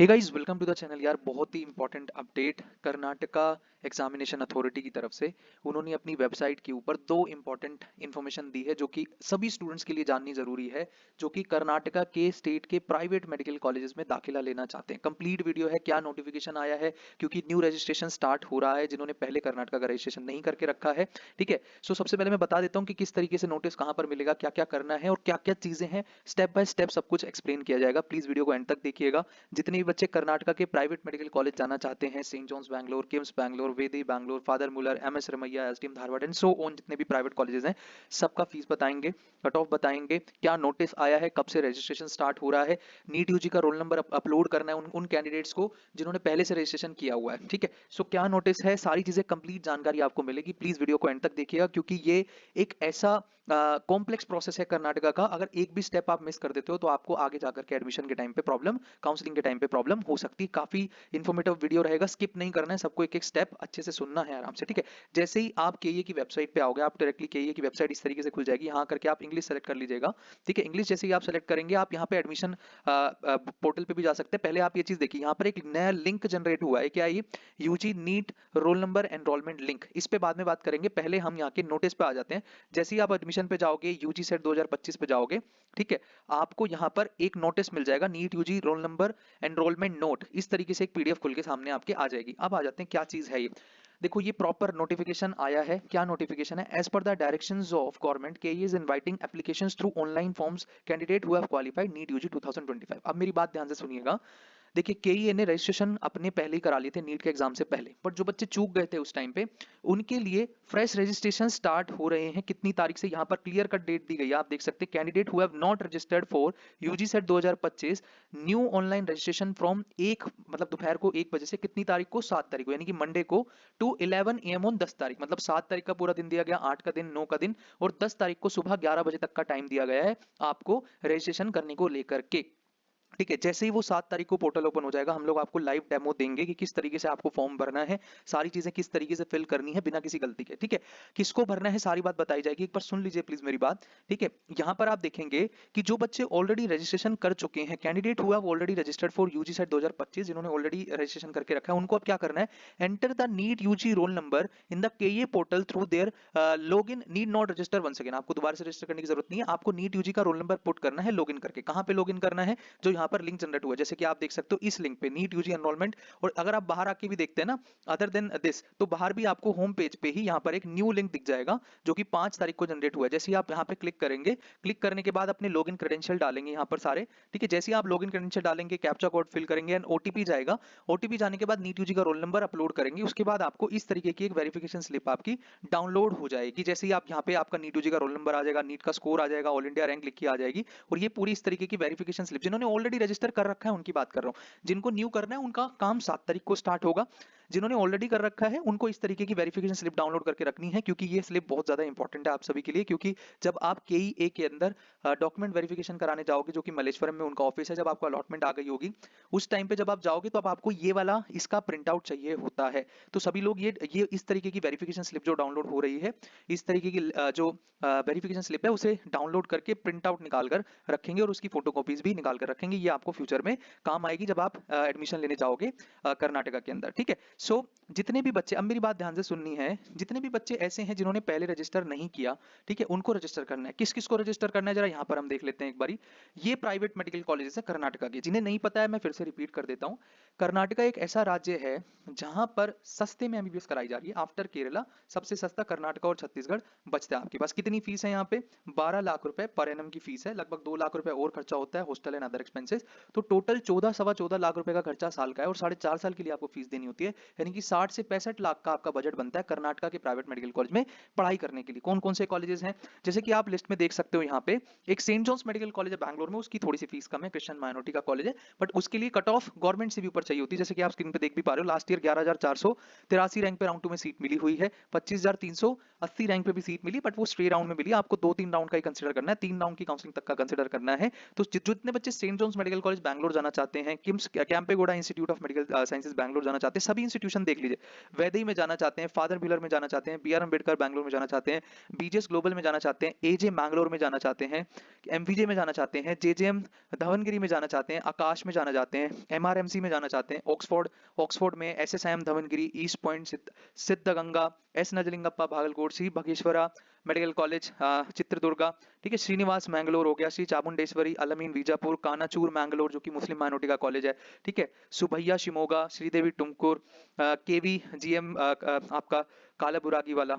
Hey guys, welcome to the channel. यार बहुत ही important update Karnataka examination authority की तरफ से उन्होंने अपनी वेबसाइट के ऊपर दो इंपॉर्टेंट इन्फॉर्मेशन दी है जो कि सभी स्टूडेंट्स के लिए जाननी जरूरी है, जो कि कर्नाटका के स्टेट के प्राइवेट मेडिकल कॉलेजेस में दाखिला लेना चाहते हैं। कंप्लीट वीडियो है, क्या नोटिफिकेशन आया है, क्योंकि न्यू रजिस्ट्रेशन स्टार्ट हो रहा है जिन्होंने पहले कर्नाटका का रजिस्ट्रेशन नहीं करके रखा है। ठीक है, सो सबसे पहले मैं बता देता हूँ कि किस तरीके से नोटिस कहाँ पर मिलेगा, क्या क्या करना है और क्या क्या चीजें हैं। स्टेप बाय स्टेप सब कुछ एक्सप्लेन किया जाएगा। प्लीज वीडियो को एंड तक देखिएगा। जितने भी बच्चे कर्नाटका के प्राइवेट मेडिकल कॉलेज जाना चाहते हैं, saint John's Bangalore, KIMS Bangalore, Vydehi Bangalore, father Muller, MS Ramaiah, SDM Dharwad and so on, जितने भी प्राइवेट कॉलेजेस हैं सबका फीस बताएंगे, कट ऑफ बताएंगे, क्या नोटिस आया है, कब से रजिस्ट्रेशन स्टार्ट हो रहा है, नीट यूजी का रोल नंबर अपलोड करना है उन कैंडिडेट्स को जिन्होंने पहले से रजिस्ट्रेशन किया हुआ है। ठीक है, सो क्या नोटिस है, सारी चीजें कंप्लीट जानकारी आपको मिलेगी। प्लीज वीडियो को एंड तक देखिएगा, क्योंकि ये एक ऐसा कॉम्प्लेक्स प्रोसेस है कर्नाटका का। अगर एक भी स्टेप आप मिस कर देते हो तो आपको आगे जाकर के एडमिशन के टाइम पे प्रॉब्लम, काउंसलिंग के टाइम पे प्रॉब्लम हो सकती है। काफी इन्फॉर्मेटिव वीडियो रहेगा, स्किप नहीं करना है, सबको एक एक स्टेप अच्छे से सुनना है आराम से। ठीक है, जैसे ही आप केईए की वेबसाइट पे आओगे, आप डायरेक्टली केईए की वेबसाइट इस तरीके से खुल जाएगी। यहाँ करके आप इंग्लिश सेलेक्ट कर लीजिएगा। ठीक है, इंग्लिश जैसे ही आप सेलेक्ट करेंगे, आप यहाँ पे एडमिशन पोर्टल पे भी जा सकते हैं। पहले आप ये चीज देखिए, यहाँ पर एक नया लिंक जनरेट हुआ है। क्या है ये? UG NEET roll number enrolment link. इस पे बाद में बात करेंगे, पहले हम यहाँ के नोटिस पे आ जाते हैं। जैसे ही आप एडमिशन पे जाओगे, यूजी सेट 2025 पे जाओगे, ठीक है, आपको यहाँ पर एक नोटिस मिल जाएगा, NEET UG roll number enrolment note. इस तरीके से एक पीडीएफ खुल के सामने आपके आ जाएगी। अब आ जाते हैं क्या चीज है ये। देखो, ये प्रॉपर नोटिफिकेशन आया है। क्या नोटिफिकेशन है? As per the directions of government, K is inviting applications through online forms candidate who have qualified NEET UG 2025। अब मेरी बात ध्यान से सुनिएगा। देखिए, केईए ने रजिस्ट्रेशन अपने पहले ही करा लिए थे नीट के एग्जाम से पहले, बट जो बच्चे चूक गए थे उस टाइम पे, उनके लिए फ्रेश रजिस्ट्रेशन स्टार्ट हो रहे हैं। कितनी तारीख से? यहाँ पर क्लियर कट डेट दी गई है, आप देख सकते हैं। Candidate who have not registered for UG CET 2025, new online registration from एक, मतलब दोपहर को 1 बजे से, कितनी तारीख को? 7 तारीख को, यानी कि मंडे को, टू 11 AM ऑन 10 तारीख। मतलब 7 तारीख का पूरा दिन दिया गया, 8 का दिन, 9 का दिन, और 10 तारीख को सुबह 11 बजे तक का टाइम दिया गया है आपको रजिस्ट्रेशन करने को लेकर के। ठीक है, जैसे ही वो 7 तारीख को पोर्टल ओपन हो जाएगा, हम लोग आपको लाइव डेमो देंगे कि किस तरीके से आपको फॉर्म भरना है, सारी चीजें किस तरीके से फिल करनी है बिना किसी गलती के। ठीक है, किसको भरना है सारी बात बताई जाएगी। एक बार सुन लीजिए प्लीज मेरी बात। ठीक है, यहाँ पर आप देखेंगे कि जो बच्चे ऑलरेडी रजिस्ट्रेशन कर चुके हैं, candidate who already registered for UG CET 2025, जिन्होंने ऑलरेडी रजिस्ट्रेशन करके रखा है, उनको अब क्या करना है? Enter the NEET UG roll number in the KEA portal through their log in, need not register once again. आपको दोबारा से रजिस्टर करने की जरूरत नहीं है, आपको नीट यूजी का रोल नंबर पुट करना है लॉग इन करके। कहाँ पे लॉग इन करना है? जो यहाँ पर लिंक जनरेट हुआ है, जैसे कि आप देख सकते हो इस लिंक पे, नीट यूजी एनरोलमेंट। और अगर आप बाहर आके भी देखते हैं ना, अदर देन दिस, तो बाहर भी आपको होम पेज पे ही यहाँ पर एक न्यू लिंक दिख जाएगा, जो कि 5 तारीख को जनरेट हुआ है। जैसे ही आप यहाँ पे क्लिक करेंगे, क्लिक करने के बाद अपने लॉगिन क्रेडेंशियल डालेंगे यहाँ पर सारे। ठीक है, जैसे ही आप लॉगिन क्रेडेंशियल डालेंगे, कैप्चा कोड फिल करेंगे एंड ओटीपी जाएगा। ओटीपी जाने के बाद नीट यूजी का रोल नंबर अपलोड करेंगे। उसके बाद आपको इस तरीके की एक वेरिफिकेशन स्लिप आपकी डाउनलोड हो जाएगी। जैसे ही आप यहाँ पे, आपका नीट यूजी का रोल नंबर आ जाएगा, नीट का स्कोर आ जाएगा, ऑल इंडिया रैंक लिखी आ जाएगी। और ये पूरी इस तरीके की वेरिफिकेशन स्लिप, जिन्होंने ऑलरेडी रजिस्टर कर रखा है उनकी बात कर रहा हूँ। जिनको न्यू करना है उनका काम 7 तारीख को स्टार्ट होगा। जिन्होंने ऑलरेडी कर रखा है उनको इस तरीके की वेरिफिकेशन स्लिप डाउनलोड करके रखनी है, क्योंकि ये स्लिप बहुत ज्यादा इंपॉर्टेंट है आप सभी के लिए। क्योंकि जब आप केईए के अंदर डॉक्यूमेंट वेरिफिकेशन कराने जाओगे, जो कि मलेश्वरम में उनका ऑफिस है, जब आपको अलॉटमेंट आ गई होगी उस टाइम पे जब आप जाओगे, तो अब आपको ये वाला इसका प्रिंट आउट चाहिए होता है। तो सभी लोग ये इस तरीके की वेरिफिकेशन स्लिप जो डाउनलोड हो रही है, इस तरीके की जो वेरिफिकेशन स्लिप है, उसे डाउनलोड करके प्रिंट आउट निकाल कर रखेंगे और उसकी फोटोकॉपीज भी निकाल कर रखेंगे। ये आपको फ्यूचर में काम आएगी जब आप एडमिशन लेने जाओगे कर्नाटका के अंदर। ठीक है, सो जितने भी बच्चे, अब मेरी बात ध्यान से सुननी है, जितने भी बच्चे ऐसे हैं जिन्होंने पहले रजिस्टर नहीं किया, ठीक है, उनको रजिस्टर करना है। किस किस को रजिस्टर करना है, जरा यहाँ पर हम देख लेते हैं एक बारी। ये प्राइवेट मेडिकल कॉलेजेस है कर्नाटका के। जिन्हें नहीं पता है, मैं फिर से रिपीट कर देता हूँ। कर्नाटका एक ऐसा राज्य है जहां पर सस्ते में एमबीबीएस कराई जा रही है। आफ्टर केरला सबसे सस्ता कर्नाटका और छत्तीसगढ़ बचता है आपके पास। कितनी फीस है यहाँ पे? 12 लाख रुपए पर एनम की फीस है। लगभग 2 लाख रुपए और खर्चा होता है हॉस्टल एंड अदर एक्सपेंसेस। तो टोटल 14 सवा 14 लाख रुपए का खर्चा साल का है, और 4.5 साल के लिए आपको फीस देनी होती है। यानी कि 60 से 65 लाख का आपका बजट बनता है कर्नाटका के प्राइवेट मेडिकल कॉलेज में पढ़ाई करने के लिए। कौन कौन से कॉलेजेस हैं, जैसे कि आप लिस्ट में देख सकते हो यहाँ पे। एक सेंट जॉन्स मेडिकल कॉलेज है बैंगलोर में, उसकी थोड़ी सी फीस कम है, क्रिश्चियन माइनॉरिटी का कॉलेज है, बट उसके लिए कट ऑफ गवर्नमेंट से भी ऊपर चाहिए होती है। जैसे कि आप स्क्रीन पे देख भी पा रहे हो, लास्ट ईयर 11,483 रैंक पे राउंड 2 में सीट मिली हुई है। 25,380 रैंक पे भी सीट मिली, बट वो स्ट्रे राउंड में मिली। आपको 2-3 राउंड का ही कंसिडर करना है, 3 राउंड की काउंसलिंग तक का कंसिडर करना है। तो जितने बच्चे saint John's medical college Bangalore जाना चाहते हैं, KIMS Kempegowda institute of medical sciences Bangalore जाना चाहते हैं, सभी इंस्टीट्यूशन देख लीजिए, वैदेही में जाना चाहते हैं, फादर मिलर में जाना चाहते हैं, BR अम्बेडकर बैंगलोर में जाना चाहते हैं, BGS ग्लोबल में जाना चाहते हैं, AJ मैंगलोर में जाना चाहते हैं, MVJ में जाना चाहते हैं, JJM धवनगिरी में जाना चाहते हैं, आकाश में जाना चाहते हैं, MRMC में जाना चाहते हैं, ऑक्सफोर्ड में SSIM Davanagere, east point Siddaganga, S Nijalingappa Bagalkot, Shri Bagheshwara medical college Chitradurga, ठीक है, श्रीनिवास मैंगलोर हो गया, श्री चामुंडेश्वरी अलमीन बीजापुर, कानाचूर मैंगलोर जो कि मुस्लिम माइनॉरिटी का कॉलेज है, ठीक है, सुभैया शिमोगा, श्रीदेवी तुमकुर, KVGM आपका कालाबुरागी वाला,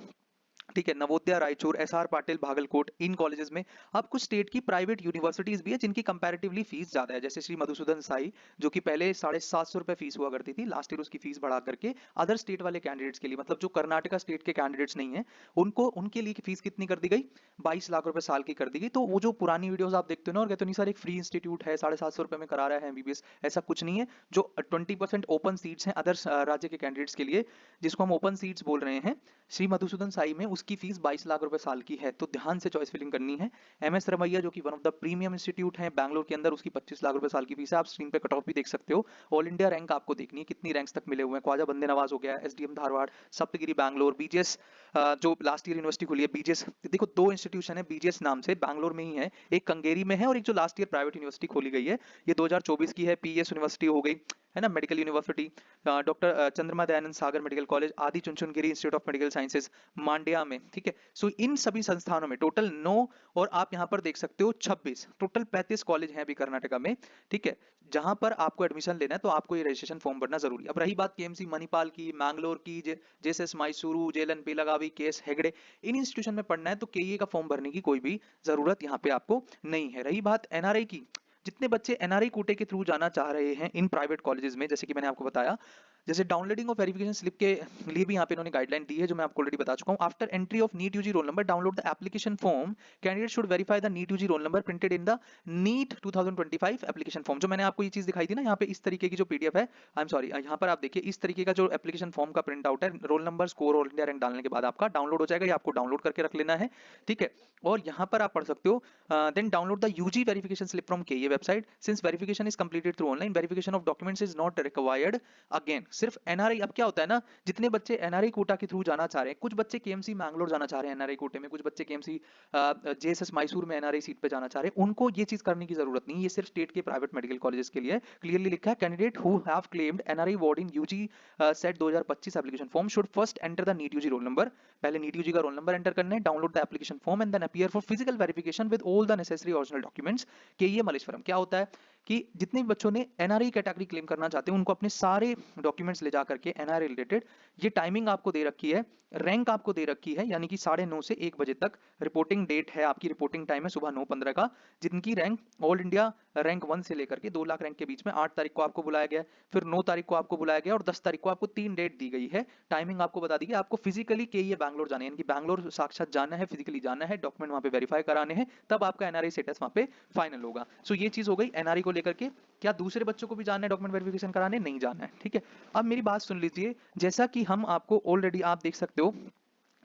ठीक है, नवोदय रायचूर, SR पाटिल भागलकोट, इन कॉलेजेस में अब कुछ स्टेट की प्राइवेट यूनिवर्सिटीज भी है जिनकी कंपैरेटिवली फीस ज्यादा है, जैसे श्री मधुसूदन साई जो कि पहले 750 रुपए फीस हुआ करती थी, लास्ट ईयर उसकी फीस बढ़ा करके अदर स्टेट वाले कैंडिडेट्स के लिए, मतलब जो कर्नाटका स्टेट के कैंडिडेट्स नहीं है उनको, उनके लिए फीस कितनी कर दी गई, 22 लाख रुपए साल की कर दी गई। तो वो जो पुरानी वीडियोस आप देखते हो ना और कहते हो नहीं सर एक फ्री इंस्टीट्यूट है 750 रुपए में करा रहा है MBBS, ऐसा कुछ नहीं है। जो 20% ओपन सीट्स हैं अदर राज्य के कैंडिडेट्स के लिए, जिसको हम ओपन सीट्स बोल रहे हैं, श्री मधुसूदन साई में उसकी फीस 22 लाख रुपए साल की है, तो ध्यान से चॉइस फिलिंग करनी है। MS रमैया जो कि one of the premium institute है बैंगलोर के अंदर, उसकी 25 लाख रुपए साल की फीस है, आप स्क्रीन पे कट ऑफ भी देख सकते हो। ऑल इंडिया रैंक आपको देखनी है कितनी रैंक्स तक मिले हुए हैं, ख्वाजा बंदे नवाज हो गया, SDM धारवाड़, सप्तगिरी बैंगलोर, BGS जो लास्ट ईयर यूनिवर्सिटी खुली है BGS, देखो 2 इंस्टीट्यूशन है BGS नाम से, बैंगलोर में ही है, एक कंगेरी में है और एक जो लास्ट ईयर प्राइवेट यूनिवर्सिटी खोली गई है, ये 2024 की है, PES यूनिवर्सिटी हो गई है ना, मेडिकल यूनिवर्सिटी, डॉक्टर चंद्रमा दयानंद सागर medical college, Adichunchanagiri institute of medical sciences Mandya में, ठीक है। सो इन सभी संस्थानों में टोटल 9 और आप यहां पर देख सकते हो 26, टोटल 35 कॉलेज हैं अभी कर्नाटका में, ठीक है, जहां पर आपको एडमिशन लेना है तो आपको ये रजिस्ट्रेशन फॉर्म भरना जरूरी है। अब रही बात KMC मणिपाल की, मैंगलोर की, JSS Mysuru, JLN Belagavi, KS Hegde, इन इंस्टीट्यूशन में पढ़ना है तो KE का फॉर्म भरने की कोई भी जरूरत यहाँ पे आपको नहीं है। रही बात NRI की, जितने बच्चे NRI कोटे के थ्रू जाना चाह रहे हैं इन प्राइवेट कॉलेजेस में, जैसे कि मैंने आपको बताया, जैसे डाउनलोडिंग ऑफ वेरिफिकेशन स्लिप के लिए भी यहाँ पे इन्होंने गाइडलाइन दी है जो मैं आपको ऑलरेडी बता चुका हूँ। After entry of NEET UG roll number download the application form, candidate should verify the NEET UG roll number printed in the NEET 2025 application form. जो मैंने आपको ये चीज दिखाई थी ना, यहाँ पे इस तरीके की जो PDF है, आई एम सॉरी, यहाँ पर आप देखिए इस तरीके का जो एप्लीकेशन फॉर्म का प्रिंट आउट है, roll number, score, all India rank डालने के बाद आपका डाउनलोड हो जाएगा, ये आपको डाउनलोड करके रख लेना है, ठीक है। और यहाँ पर आप पढ़ सकते हो, then download the UG verification slip from KE website, since verification is completed through online, verification of documents is not required again. सिर्फ NRI, अब क्या होता है ना, जितने बच्चे NRI कोटा के थ्रू जाना चाह रहे हैं, कुछ बच्चे KMC मैंगलोर जाना चाह रहे हैं NRI कोटे में, कुछ बच्चे KMC JSS मैसूर में NRI सीट पे जाना चाह रहे हैं, उनको ये चीज करने की जरूरत नहीं, ये सिर्फ स्टेट के प्राइवेट मेडिकल कॉलेजेस के लिए क्लियरली लिखा है। Candidate who have claimed NRI ward in UG CET 2025 application form should first enter the NEET UG roll number, पहले नीट यूजी का रोल नंबर एंटर करना है, download the application form and then appear for physical verification with all the necessary original documents. KE Malleshwaram क्या होता है कि जितने भी बच्चों ने NRI कैटेगरी क्लेम करना चाहते हैं उनको अपने सारे डॉक्यूमेंट्स ले जा करके NRI रिलेटेड, ये टाइमिंग आपको दे रखी है, रैंक आपको दे रखी है, यानी कि 9:30 से 1 बजे तक रिपोर्टिंग डेट है, आपकी रिपोर्टिंग टाइम है सुबह 9:15 का, जिनकी रैंक ऑल इंडिया रैंक 1 से लेकर के 2 लाख रैंक के बीच में 8 तारीख को आपको बुलाया गया, फिर 9 तारीख को आपको बुलाया गया और 10 तारीख को आपको 3 डेट दी गई है। टाइमिंग आपको बता दी गई, आपको फिजिकली KE बैंगलोर जाना है, यानी कि बैंगलोर साक्षात जाना है, फिजिकली जाना है, डॉक्यूमेंट वहां पे वेरीफाई कराने हैं, तब आपका NRI स्टेटस वहां पे फाइनल होगा। सो ये चीज हो गई NRI को लेकर के। क्या दूसरे बच्चों को भी जाना है डॉक्यूमेंट वेरिफिकेशन कराने? नहीं जाना है, ठीक है। अब मेरी बात सुन लीजिए, जैसा कि हम आपको ऑलरेडी आप देख सकते हो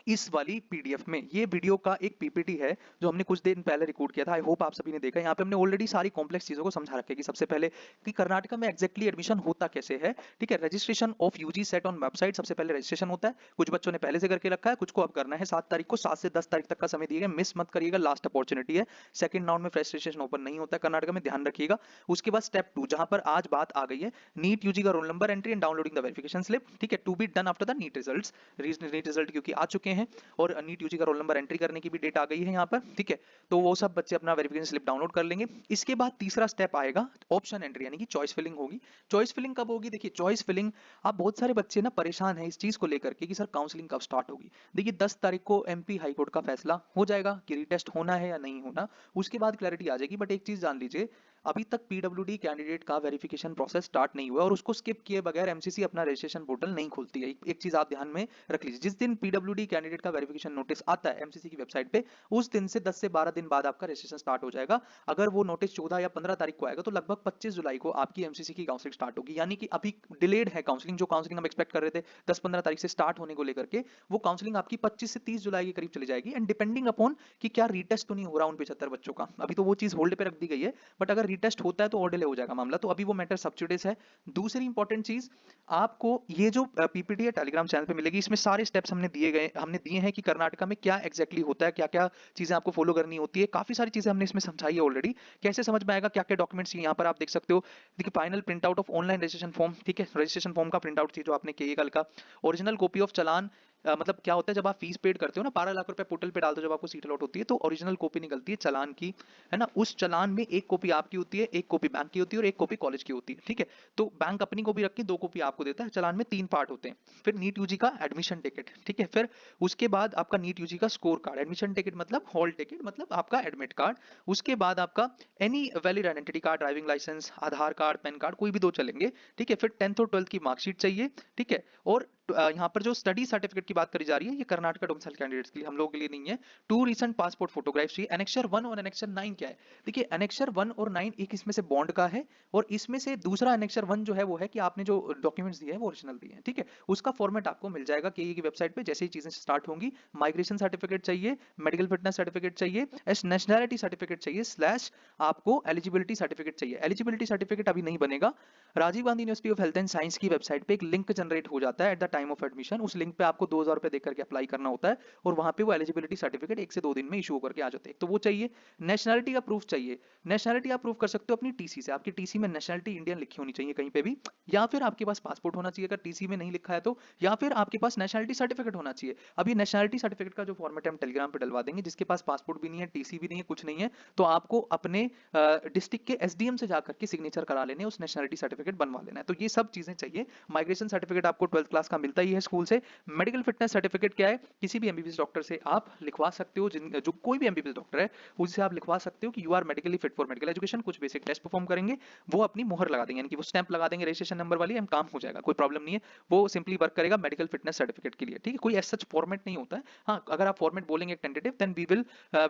इस वाली PDF में, ये वीडियो का एक PPT है जो हमने कुछ दिन पहले रिकॉर्ड किया था, आई होप आप सभी ने देखा। यहाँ पे हमने ऑलरेडी सारी कॉम्प्लेक्स चीजों को समझा रखा है कि सबसे पहले कि कर्नाटका में एग्जैक्टली एडमिशन होता कैसे है, ठीक है। Registration of UG set on website, सबसे पहले रजिस्ट्रेशन होता है, कुछ बच्चों ने पहले से करके रखा है, कुछ को अब करना है 7 तारीख को, 7 से 10 तारीख तक का समय दिया गया, मिस मत करिएगा, लास्ट अपॉर्चुनिटी है। सेकंड राउंड में फ्रेश रजिस्ट्रेशन ओपन नहीं होता है कर्नाटका में, ध्यान रखिएगा। उसके बाद स्टेप 2 जहां पर आज बात आ गई है, नीट UG का roll number entry and downloading the verification slip, ठीक है, to be done after the NEET results. NEET result क्योंकि आ चुके हैं और नीट UG का रोल नंबर एंट्री करने की भी डेट आ गई है यहाँ पर, ठीक है, तो वो सब बच्चे अपना वेरिफिकेशन स्लिप डाउनलोड कर लेंगे। इसके बाद तीसरा स्टेप आएगा ऑप्शन एंट्री, यानी कि चॉइस फिलिंग होगी। चॉइस फिलिंग कब होगी? देखिए चॉइस फिलिंग, आप बहुत सारे बच्चे ना परेशान हैं इस चीज को लेकर के कि सर काउंसलिंग कब स्टार्ट होगी। देखिए 10 तारीख को MP हाई कोर्ट का फैसला हो जाएगा कि रीटेस्ट होना है या नहीं होना, उसके बाद क्लैरिटी आ जाएगी। बट एक चीज जान लीजिए, अभी तक PWD कैंडिडेट का वेरिफिकेशन प्रोसेस स्टार्ट नहीं हुआ और उसको स्किप किए बगैर MCC अपना रजिस्ट्रेशन पोर्टल नहीं खोलती है। एक चीज आप ध्यान में रख लीजिए, जिस दिन PWD कैंडिडेट का वेरिफिकेशन नोटिस आता है MCC की वेबसाइट पे, उस दिन से 10 से 12 दिन बाद आपका रजिस्ट्रेशन स्टार्ट हो जाएगा। अगर वो नोटिस 14 या 15 तारीख को आएगा तो लगभग 25 जुलाई को आपकी MCC की काउंसलिंग स्टार्ट होगी। यानी कि अभी डिलेड है काउंसलिंग, जो काउंसलिंग हम एक्सपेक्ट कर रहे थे 10-15 तारीख से स्टार्ट होने को लेकर के, वो काउंसलिंग आपकी 25 से 30 जुलाई के करीब चली जाएगी। एंड डिपेंडिंग अपॉन कि क्या रीटेस्ट तो नहीं हो रहा उन 75 बच्चों का, अभी तो वो चीज होल्ड पे रख दी गई है। बट अगर रीटेस्ट होता है तो और डिले हो जाएगा मामला, तो अभी वो मैटर सब्सिडाइज है। दूसरी इंपॉर्टेंट चीज, आपको ये जो पीपीटी है टेलीग्राम चैनल पे मिलेगी, इसमें सारे स्टेप्स हमने दिए हैं कि कर्नाटका में क्या एग्जैक्टली होता है, क्या क्या चीजें आपको फॉलो करनी होती है। काफी सारी चीजें हमने इसमें समझाई है ऑलरेडी, कैसे समझ में आएगा, क्या क्या डॉक्यूमेंट्स यहाँ पर आप देख सकते हो। देखिए, final print out of online registration form, ठीक है, रजिस्ट्रेशन फॉर्म का प्रिंट आउट चाहिए जो आपने किए कल का। ओरिजिनल कॉपी ऑफ चालान, मतलब क्या होता है जब आप फीस पेड करते हो ना, 12 लाख रुपए पोर्टल पे डालते हो जब आपको सीट अलॉट होती है, तो ओरिजिनल कॉपी निकलती है चालान की, है ना। उस चालान में एक कॉपी आपकी होती है, एक कॉपी बैंक की होती है और एक कॉपी कॉलेज की होती है, ठीक है। तो बैंक अपनी कॉपी रख के 2 कॉपी आपको देता है। चालान में 3 पार्ट होते हैं। फिर नीट यूजी का एडमिशन टिकट, ठीक है। फिर उसके बाद आपका नीट यूजी का स्कोर कार्ड, एडमिशन टिकट मतलब हॉल टिकट मतलब आपका एडमिट कार्ड। उसके बाद आपका any valid identity card, driving licence, Aadhaar card, PAN card, कोई भी 2 चलेंगे, ठीक है। फिर 10th और 12th की मार्कशीट चाहिए, ठीक है। और यहाँ पर जो स्टडी सर्टिफिकेट की बात करी जा रही है, ये कर्नाटक डोमिसाइल कैंडिडेट्स के लिए, हम लोगों के लिए नहीं है। 2 रीसेंट पासपोर्ट फोटोग्राफ्स चाहिए। एनेक्सर 1 और एनेक्सर 9 क्या है? देखिए, एनेक्सर 1 और 9 एक इसमें से बॉन्ड का है, और इसमें से दूसरा एनेक्सर 1 जो है वो है कि आपने जो डॉक्यूमेंट्स दिए हैं वो ओरिजिनल दिए हैं, ठीक है। उसका फॉर्मेट आपको मिल जाएगा केई की वेबसाइट पे जैसे ही चीजें स्टार्ट होंगी। माइग्रेशन सर्टिफिकेट चाहिए, मेडिकल फिटनेस सर्टिफिकेट चाहिए, नेशनैलिटी सर्टिफिकेट चाहिए, स्लैश आपको एलिजिबिलिटी सर्टिफिकेट चाहिए। एलिजिबिलिटी सर्टिफिकेट अभी नहीं बनेगा। Rajiv Gandhi university of health and science की वेबसाइट पे एक लिंक जनरेट हो जाता है at the time of admission. उस लिंक पे आपको 2000 रुपए देकर के अप्लाई करना होता है, और वहां पे वो एलिजिबिलिटी सर्टिफिकेट 1 से 2 दिन में इशू होकर के आ जाते हैं। तो वो चाहिए। नेशनैलिटी का प्रूफ चाहिए। नेशनैलिटी आप प्रूफ कर सकते हो अपनी टीसी से। आपकी टीसी में नेशनैलिटी इंडियन लिखी होनी चाहिए कहीं पे भी, या फिर आपके पास पासपोर्ट होना चाहिए अगर टीसी में नहीं लिखा है तो, या फिर आपके पास नेशनैलिटी सर्टिफिकेट होना चाहिए। अभी नेशनैलिटी सर्टिफिकेट का जो फॉर्मेट है हम टेलीग्राम पे डलवा देंगे। जिसके पास पासपोर्ट भी नहीं है, टीसी भी नहीं है, कुछ नहीं है, तो आपको अपने डिस्ट्रिक्ट के एसडीएम से जाकर के सिग्नेचर करा लेने, उस नेशनैलिटी सर्टिफिकेट बनवा लेना है। तो ये सब चीजें चाहिए। माइग्रेशन सर्टिफिकेट आपको 12th क्लास का मिलता ही है स्कूल से। मेडिकल फिटनेस सर्टिफिकेट क्या है? किसी भी एमबीबीएस डॉक्टर से आप लिखवा सकते हो, जो कोई भी एमबीबीएस डॉक्टर है उससे आप लिखवा सकते हो कि you are medically fit for medical education. कुछ बेसिक टेस्ट परफॉर्म करेंगे, वो अपनी मोहर लगा देंगे, यानी कि वो स्टैंप लगा देंगे रजिस्ट्रेशन नंबर वाली, हम काम हो जाएगा, कोई प्रॉब्लम नहीं है। वो सिंपली वर्क करेगा मेडिकल फिटनेस सर्टिफिकेट के लिए, ठीक है। कोई ऐसा फॉर्मेट नहीं होता है। हाँ, अगर आप फॉर्मेट बोलेंगे tentative, then we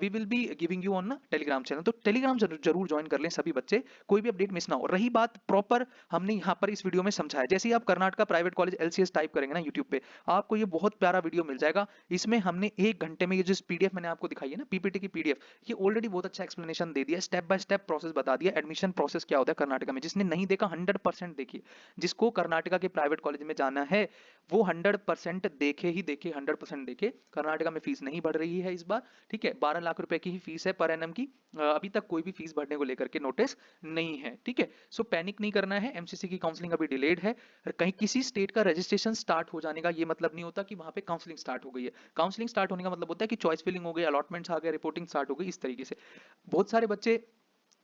will be giving you on Telegram channel. तो टेलीग्राम जरूर ज्वाइन कर लें सभी बच्चे, कोई भी अपडेट मिस ना हो। रही बात प्रॉपर, हमने यहाँ पर इस वीडियो में समझाया। जैसे ही आप Karnataka private college LCS type करेंगे ना यूट्यूब पे, आपको ये बहुत प्यारा वीडियो मिल जाएगा। इसमें हमने 1 घंटे में ये जिस पीडीएफ मैंने आपको दिखाई है ना, पीपीटी की पीडीएफ, ये ऑलरेडी बहुत अच्छा एक्सप्लेनेशन दे दिया, स्टेप बाय स्टेप प्रोसेस बता दिया, एडमिशन प्रोसेस क्या होता है कर्नाटका में। जिसने नहीं देखा 100% देखिए। जिसको कर्नाटका के प्राइवेट कॉलेज में जाना है वो 100% देखे ही देखे, 100% देखे। कर्नाटका में फीस नहीं बढ़ रही है इस बार, ठीक है। 12 लाख रुपए की ही फीस है पर एनम की। अभी तक कोई भी फीस भरने को लेकर के नोटिस नहीं है, ठीक है। सो पैनिक नहीं करना है। एमसीसी की काउंसलिंग अभी डिलेड है। कहीं किसी स्टेट का रजिस्ट्रेशन स्टार्ट हो जाने का ये मतलब नहीं होता कि वहां पे काउंसलिंग स्टार्ट हो गई है। काउंसलिंग स्टार्ट होने का मतलब होता है कि चॉइस फिलिंग हो गई, अलॉटमेंट्स आ गए, रिपोर्टिंग स्टार्ट हो गई, इस तरीके से। बहुत सारे बच्चे,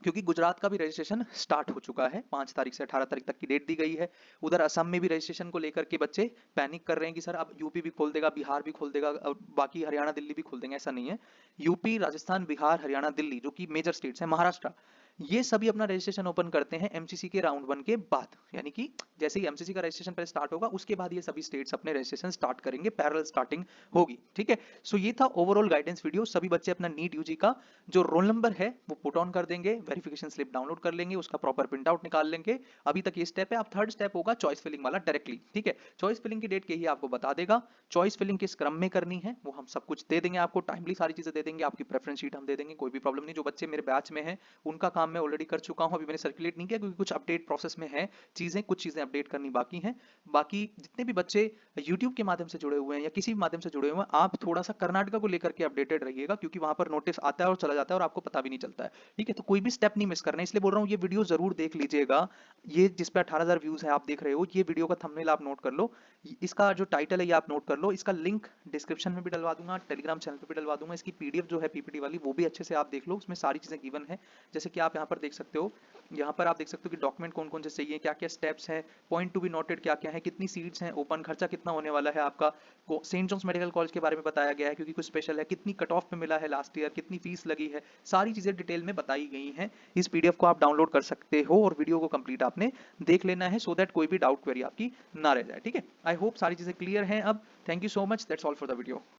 क्योंकि गुजरात का भी रजिस्ट्रेशन स्टार्ट हो चुका है, 5 तारीख से 18 तारीख तक की डेट दी गई है। उधर असम में भी रजिस्ट्रेशन को लेकर के बच्चे पैनिक कर रहे हैं कि सर अब यूपी भी खोल देगा, बिहार भी खोल देगा, और बाकी हरियाणा दिल्ली भी खोल देंगे। ऐसा नहीं है। यूपी, राजस्थान, बिहार, हरियाणा, दिल्ली जो कि मेजर स्टेट्स हैं, महाराष्ट्र, ये सभी अपना रजिस्ट्रेशन ओपन करते हैं एमसीसी के राउंड 1 के बाद। यानी कि जैसे ही एमसीसी का रजिस्ट्रेशन पहले स्टार्ट होगा उसके बाद ये सभी स्टेट्स अपने रजिस्ट्रेशन स्टार्ट करेंगे, पैरेलल स्टार्टिंग होगी, ठीक है। सो ये था ओवरऑल गाइडेंस वीडियो। सभी बच्चे अपना नीट यूजी का जो रोल नंबर है वो पुट ऑन कर देंगे, वेरिफिकेशन स्लिप डाउनलोड कर लेंगे, उसका प्रॉपर प्रिंट आउट निकाल लेंगे। अभी तक ये स्टेप है। अब थर्ड स्टेप होगा चॉइस फिलिंग वाला डायरेक्टली, ठीक है। चॉइस फिलिंग की डेट के ही आपको बता देगा। चॉइस फिलिंग किस क्रम में करनी है वो हम सब कुछ दे देंगे आपको, टाइमली सारी चीजें दे देंगे, आपकी प्रेफरेंस शीट हम दे देंगे, कोई भी प्रॉब्लम नहीं। जो बच्चे मेरे बैच में हैं उनका काम मैं ऑलरेडी कर चुका हूं, अभी मैंने सर्कुलेट नहीं किया क्योंकि कुछ अपडेट प्रोसेस में है चीजें, कुछ चीजें अपडेट करनी बाकी हैं। बाकी जितने भी बच्चे यूट्यूब के माध्यम से जुड़े हुए हैं या किसी भी माध्यम से जुड़े हुए हैं, आप थोड़ा सा कर्नाटका को लेकर के अपडेटेड रहिएगा, क्योंकि वहां पर नोटिस आता है और चला जाता है और आपको पता भी नहीं चलता है, ठीक है। तो कोई भी स्टेप नहीं मिस करना है, इसलिए बोल रहा हूँ ये वीडियो जरूर देख लीजिएगा। ये जिस पे 18,000 व्यूज है आप देख रहे हो, ये वीडियो का थंबनेल आप नोट कर लो, इसका जो टाइटल है ये आप नोट कर लो, इसका लिंक डिस्क्रिप्शन में भी डलवा दूंगा, टेलीग्राम चैनल पे भी डलवा दूंगा। इसकी पीडीएफ जो है पीपीटी वाली वो भी अच्छे से आप देख लो, उसमें सारी चीजें गिवन है। जैसे कि आप यहाँ पर देख सकते हो, यहाँ पर आप देख सकते हो कि डॉक्यूमेंट कौन कौन से चाहिए, क्या क्या स्टेप्स हैं, पॉइंट टू बी नोटेड क्या क्या है, कितनी सीट्स हैं, ओपन खर्चा कितना होने वाला है आपका, सेंट जॉन्स मेडिकल कॉलेज के बारे में बताया गया है क्योंकि कुछ स्पेशल है, कितनी कट ऑफ पे मिला है लास्ट ईयर, कितनी फीस लगी है, सारी चीजें डिटेल में बताई गई हैं। इस पीडीएफ को आप डाउनलोड कर सकते हो और वीडियो को कंप्लीट आपने देख लेना है, सो दैट कोई भी डाउट क्वेरी आपकी ना रह जाए, ठीक है। आई होप सारी चीजें क्लियर हैं अब। Thank you so much, that's all for the video.